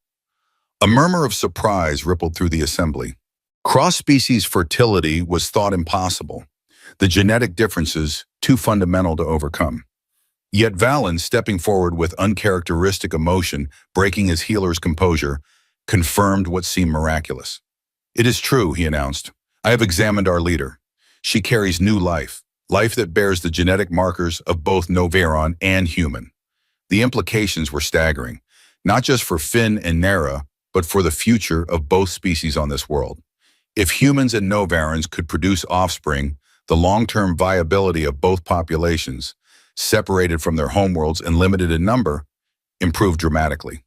A murmur of surprise rippled through the assembly. Cross-species fertility was thought impossible, the genetic differences too fundamental to overcome. Yet Valen, stepping forward with uncharacteristic emotion, breaking his healer's composure, confirmed what seemed miraculous. "It is true," he announced. "I have examined our leader. She carries new life, life that bears the genetic markers of both Novaran and human." The implications were staggering, not just for Finn and Nera, but for the future of both species on this world. If humans and Novarans could produce offspring, the long-term viability of both populations, separated from their homeworlds and limited in number, improved dramatically.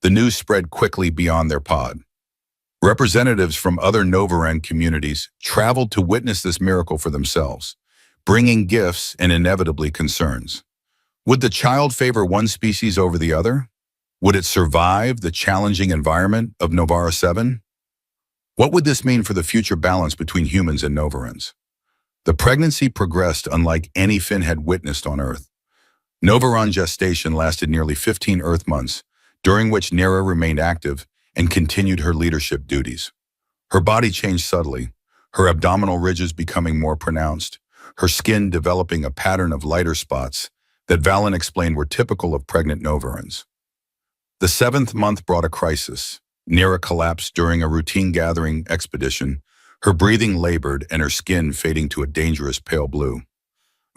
The news spread quickly beyond their pod. Representatives from other Novaran communities traveled to witness this miracle for themselves, bringing gifts and inevitably concerns. Would the child favor one species over the other? Would it survive the challenging environment of Novara 7? What would this mean for the future balance between humans and Novarans? The pregnancy progressed unlike any Finn had witnessed on Earth. Novaran gestation lasted nearly 15 Earth months, during which Nera remained active and continued her leadership duties. Her body changed subtly, her abdominal ridges becoming more pronounced, her skin developing a pattern of lighter spots that Valen explained were typical of pregnant Novarans. The 7th month brought a crisis. Nera collapsed during a routine gathering expedition, her breathing labored and her skin fading to a dangerous pale blue.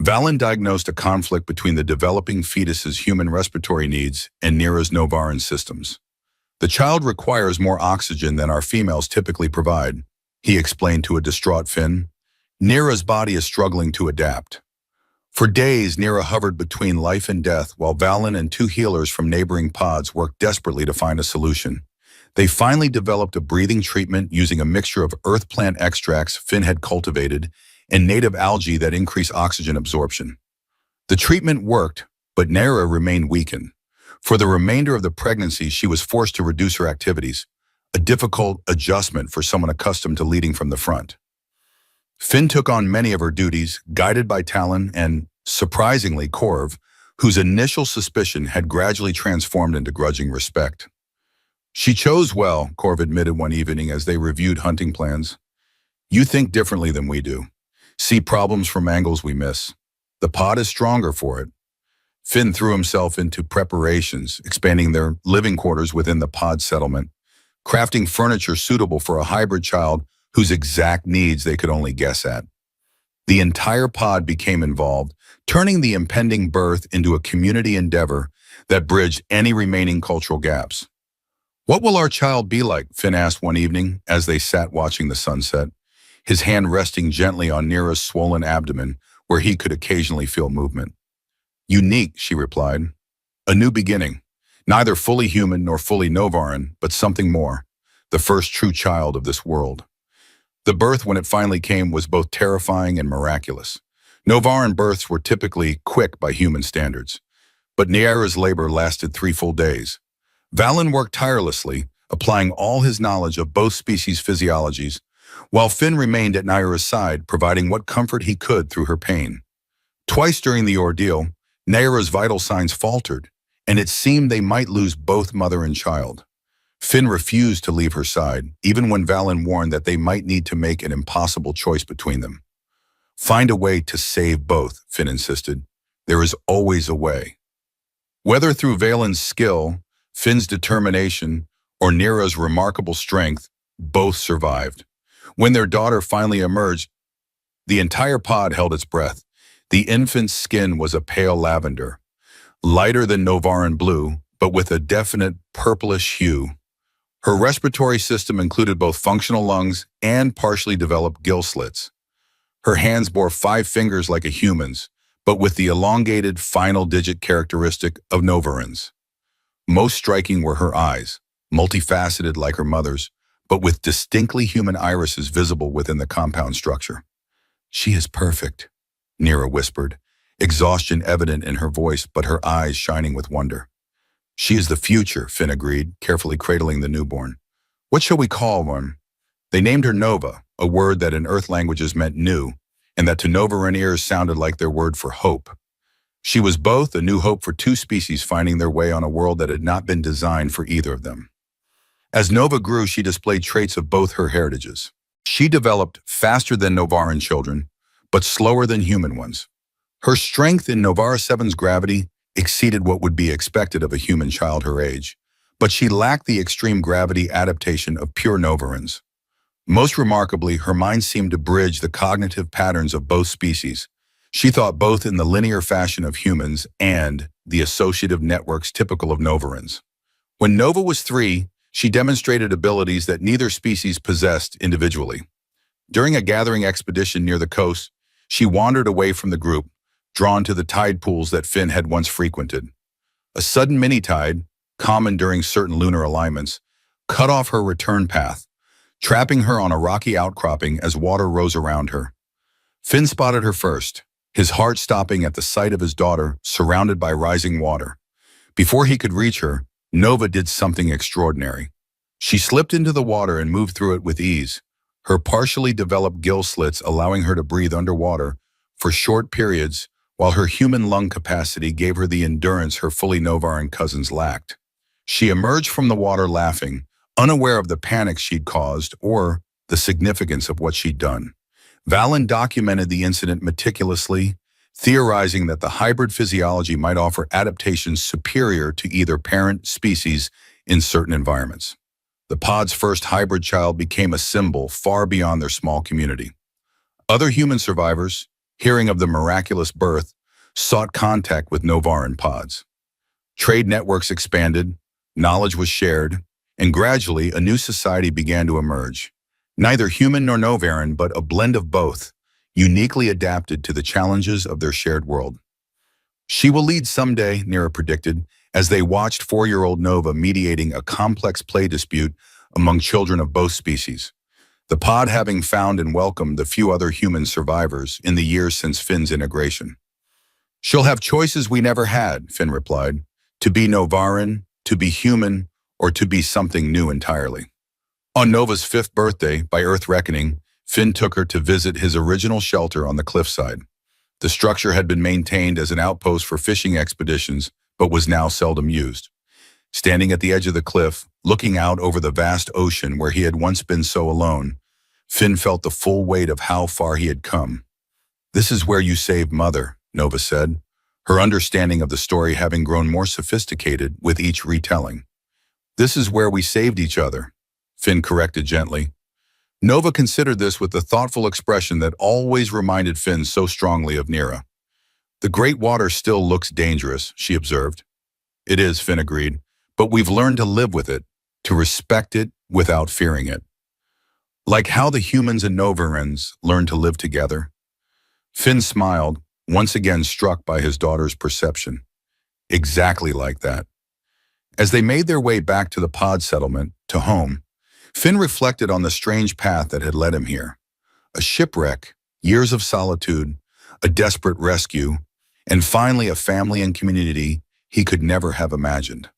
Valen diagnosed a conflict between the developing fetus's human respiratory needs and Nera's Novaran systems. "The child requires more oxygen than our females typically provide," he explained to a distraught Finn. "Nera's body is struggling to adapt." For days, Nera hovered between life and death while Valen and 2 healers from neighboring pods worked desperately to find a solution. They finally developed a breathing treatment using a mixture of earth plant extracts Finn had cultivated and native algae that increase oxygen absorption. The treatment worked, but Nera remained weakened. For the remainder of the pregnancy, she was forced to reduce her activities, a difficult adjustment for someone accustomed to leading from the front. Finn took on many of her duties, guided by Talon and, surprisingly, Corv, whose initial suspicion had gradually transformed into grudging respect. "She chose well," Corv admitted one evening as they reviewed hunting plans. "You think differently than we do. See problems from angles we miss. The pod is stronger for it." Finn threw himself into preparations, expanding their living quarters within the pod settlement, crafting furniture suitable for a hybrid child whose exact needs they could only guess at. The entire pod became involved, turning the impending birth into a community endeavor that bridged any remaining cultural gaps. "What will our child be like?" Finn asked one evening as they sat watching the sunset, his hand resting gently on Nera's swollen abdomen where he could occasionally feel movement. "Unique," she replied. "A new beginning. Neither fully human nor fully Novaran, but something more. The first true child of this world." The birth, when it finally came, was both terrifying and miraculous. Novaran births were typically quick by human standards, but Nera's labor lasted 3 full days. Valen worked tirelessly, applying all his knowledge of both species' physiologies, while Finn remained at Nera's side, providing what comfort he could through her pain. Twice during the ordeal, Nera's vital signs faltered, and it seemed they might lose both mother and child. Finn refused to leave her side, even when Valen warned that they might need to make an impossible choice between them. "Find a way to save both," Finn insisted. "There is always a way." Whether through Valen's skill, Finn's determination, or Nera's remarkable strength, both survived. When their daughter finally emerged, the entire pod held its breath. The infant's skin was a pale lavender, lighter than Novaran blue, but with a definite purplish hue. Her respiratory system included both functional lungs and partially developed gill slits. Her hands bore 5 fingers like a human's, but with the elongated final digit characteristic of Novarans. Most striking were her eyes, multifaceted like her mother's, but with distinctly human irises visible within the compound structure. "She is perfect," Nera whispered, exhaustion evident in her voice but her eyes shining with wonder. "She is the future," Finn agreed, carefully cradling the newborn. "What shall we call one?" They named her Nova, a word that in Earth languages meant new, and that to Novaran ears sounded like their word for hope. She was both a new hope for two species finding their way on a world that had not been designed for either of them. As Nova grew, she displayed traits of both her heritages. She developed faster than Novaran children, but slower than human ones. Her strength in Novara 7's gravity exceeded what would be expected of a human child her age, but she lacked the extreme gravity adaptation of pure Novarans. Most remarkably, her mind seemed to bridge the cognitive patterns of both species. She thought both in the linear fashion of humans and the associative networks typical of Novarans. When Nova was 3, she demonstrated abilities that neither species possessed individually. During a gathering expedition near the coast, she wandered away from the group, drawn to the tide pools that Finn had once frequented. A sudden mini-tide, common during certain lunar alignments, cut off her return path, trapping her on a rocky outcropping as water rose around her. Finn spotted her first, his heart stopping at the sight of his daughter surrounded by rising water. Before he could reach her, Nova did something extraordinary. She slipped into the water and moved through it with ease, her partially developed gill slits allowing her to breathe underwater for short periods, while her human lung capacity gave her the endurance her fully Novaran cousins lacked. She emerged from the water laughing, unaware of the panic she'd caused or the significance of what she'd done. Valen documented the incident meticulously, theorizing that the hybrid physiology might offer adaptations superior to either parent species in certain environments. The pod's first hybrid child became a symbol far beyond their small community. Other human survivors, hearing of the miraculous birth, sought contact with Novaran pods. Trade networks expanded, knowledge was shared, and gradually a new society began to emerge. Neither human nor Novaran, but a blend of both, uniquely adapted to the challenges of their shared world. She will lead someday, Nira predicted, as they watched 4-year-old Nova mediating a complex play dispute among children of both species, the pod having found and welcomed the few other human survivors in the years since Finn's integration. "She'll have choices we never had," Finn replied, "to be Novaran, to be human, or to be something new entirely." On Nova's 5th birthday, by Earth reckoning, Finn took her to visit his original shelter on the cliffside. The structure had been maintained as an outpost for fishing expeditions, but was now seldom used. Standing at the edge of the cliff, looking out over the vast ocean where he had once been so alone, Finn felt the full weight of how far he had come. "This is where you saved Mother," Nova said, her understanding of the story having grown more sophisticated with each retelling. "This is where we saved each other," Finn corrected gently. Nova considered this with the thoughtful expression that always reminded Finn so strongly of Nira. "The great water still looks dangerous," she observed. "It is," Finn agreed, "but we've learned to live with it, to respect it without fearing it. Like how the humans and Novarans learned to live together." Finn smiled, once again struck by his daughter's perception. Exactly like that. As they made their way back to the pod settlement, to home, Finn reflected on the strange path that had led him here. A shipwreck, years of solitude, a desperate rescue, and finally a family and community he could never have imagined.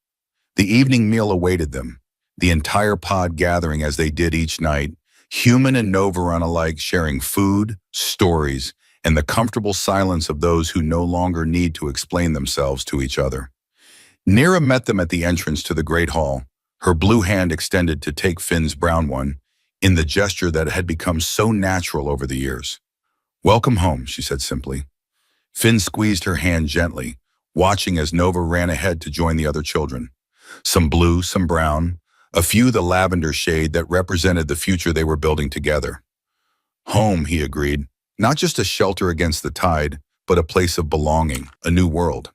The evening meal awaited them, the entire pod gathering as they did each night, human and Novaran alike sharing food, stories, and the comfortable silence of those who no longer need to explain themselves to each other. Nira met them at the entrance to the Great Hall, her blue hand extended to take Finn's brown one, in the gesture that had become so natural over the years. "Welcome home," she said simply. Finn squeezed her hand gently, watching as Nova ran ahead to join the other children. Some blue, some brown, a few the lavender shade that represented the future they were building together. "Home," he agreed, "not just a shelter against the tide, but a place of belonging, a new world."